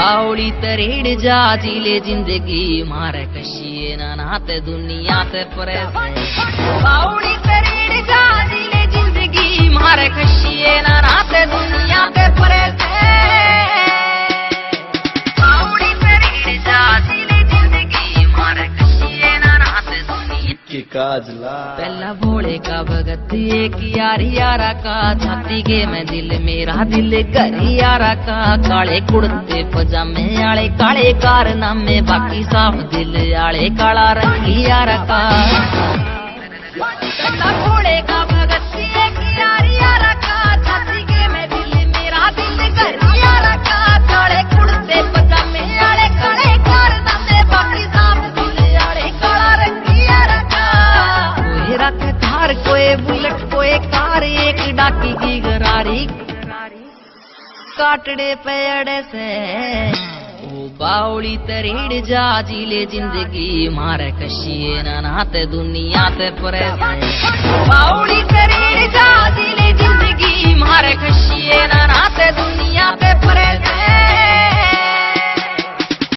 बावड़ी तरेड़ जा जिले जिंदगी मारे कशिए ना नाते दुनिया ते परे बावड़ी तरेड़ जा जिले जिंदगी मारे कशिए ना नाते दुनिया ते परे बावड़ी तरेड़ जा जिले जिंदगी मारे कशिए ना नाते दुनिया के काजला पहला भोले का भगत एक यार यारा का छाती के में दिल मेरा दिल करी यारा का काले कुर्ते पजामे आले काले कारनामे बाकी साफ दिल आले काला रंगी यारा का पहला भोले का भगत एक यार यारा का छाती के में दिल मेरा दिल करी यारा का काले कुर्ते पजामे आले काले कारनामे बाकी साफ दिल आले काला रंगी यारा का रख थार कोई बुलेट कोई कार एक डाकी की गरारी काटड़े पेड़े से ओ बावड़ी तरीड़ जा जिले जिंदगी मारे कशिए ना नाते दुनिया ते परे बावड़ी तरीड़ जा जिले जिंदगी मारे कशिए